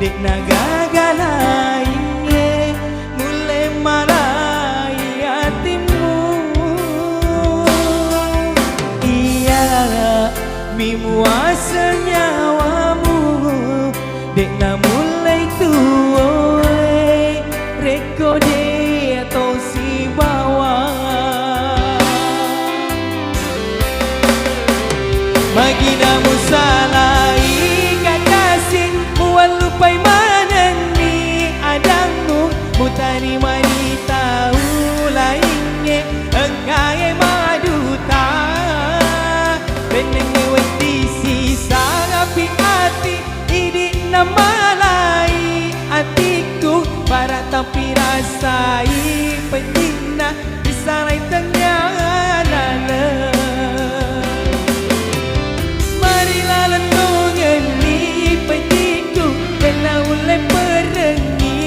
dek nagagalainnya mulai malai hatimu. Iya mimuasa nyawamu dek na mulai tuoi reko de atau si bawah maginamu salai kakasih mual lupai manani adangmu mutani mani tahu lainnya engkai maduta penengewet di sisa api hati ini nama lai hatiku para tapi rasai pentingna bisa lain tengah lala. Marilah lentongan ni petiku kena ulai perengi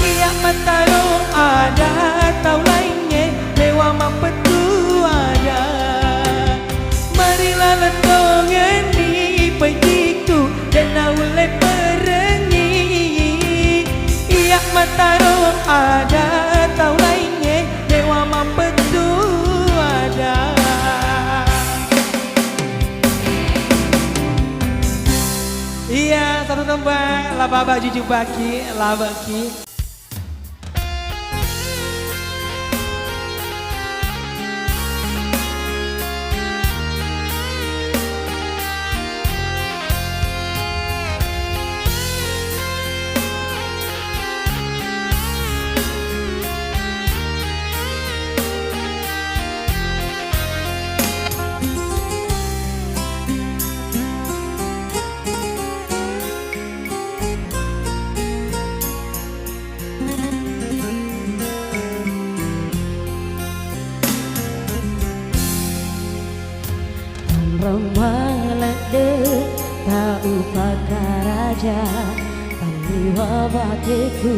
tiap mata lo ada tau lainnya lewa mapetu ada. Marilah lentongan ni petiku kena ulai perengi tiap mata lo ada tau lainnya lewa mapetu ada. Iya, satu tembang Lababa Jujuk Baki Labaki. Remalade tahu pakaraja Taliwa bateku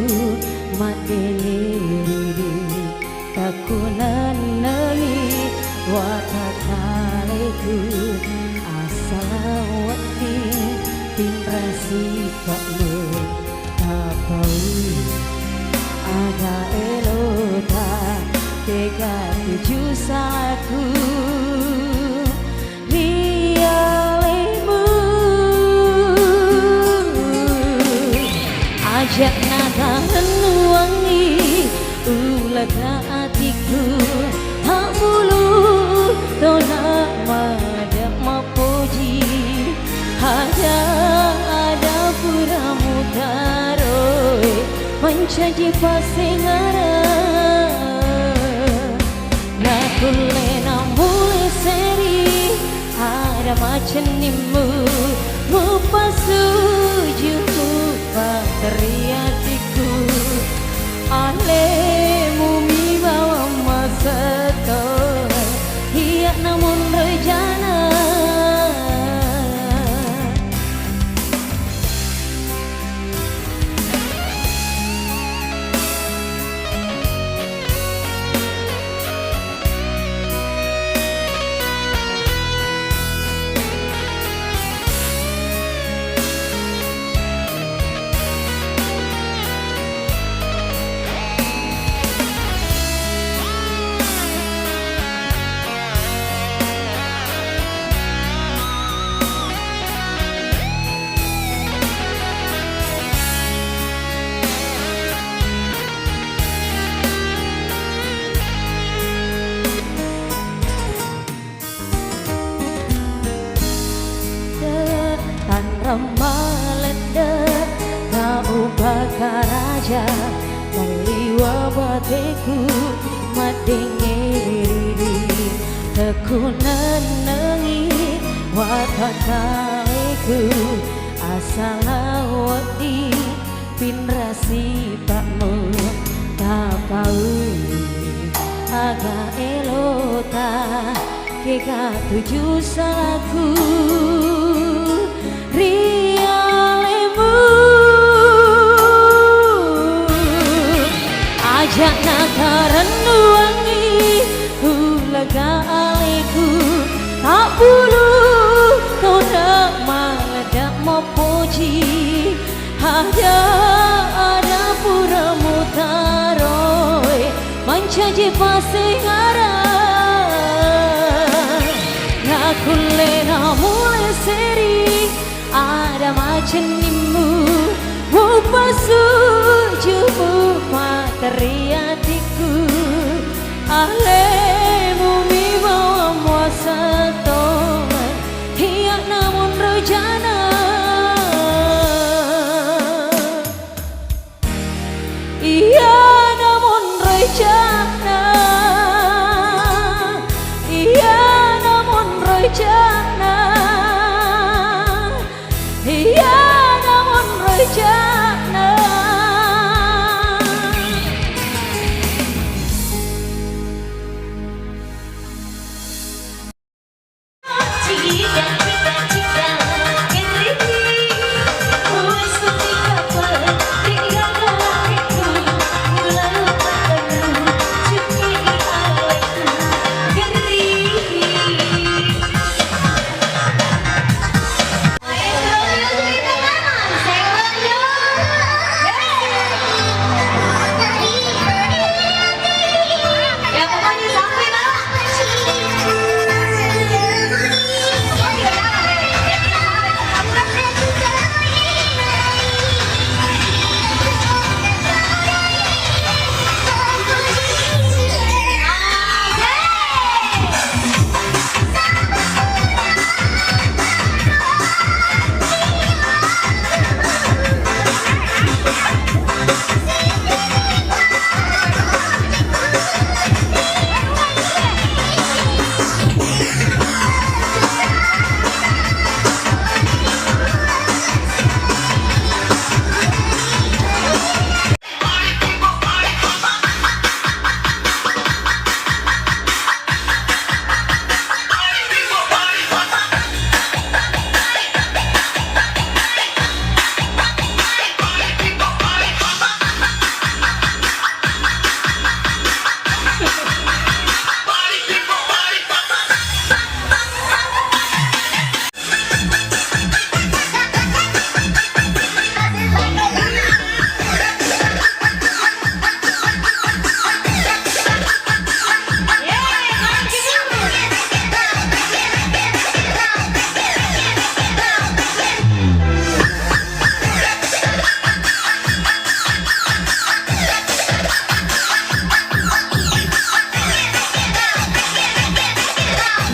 mateniri takunan nani watakaleku asalawati pinrasi pakmu tapau aga elota tega tujuh saku ajak nadahan wangi ulaga hatiku tak bulu tolak madak mapuji ada puramudaroi mencaji pasengara nakule namule seri ada macam nimu mupasuju teriatiku alemu mi bawa masa to hiak namun rejana Ramalada tahu bakaraja Taliwa bateku madengeri tekunan nengi watakaleku asalawati pinrasi pakmu tapau aga elota keka tujuh saku rialemu ajak nakaran wangi ulaga aleku tak bulu todak maladak mopoji jenimu pasujumu materi hatiku alemu miwa muasa tongan hiak namun rojana iya namun rojana iya namun rojana iya namun rojana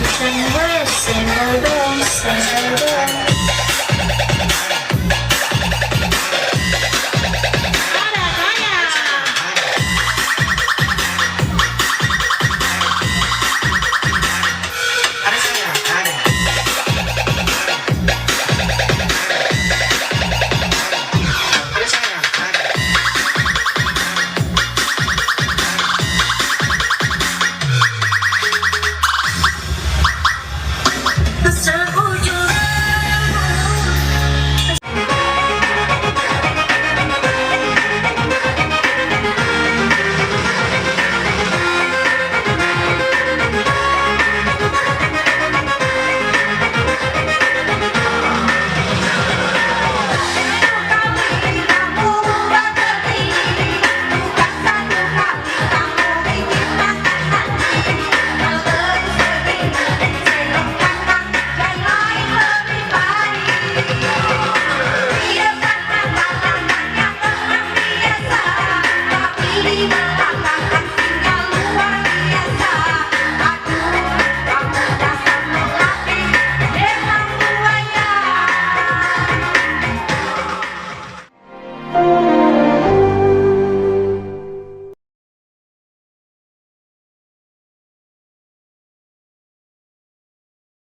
Listen, listen,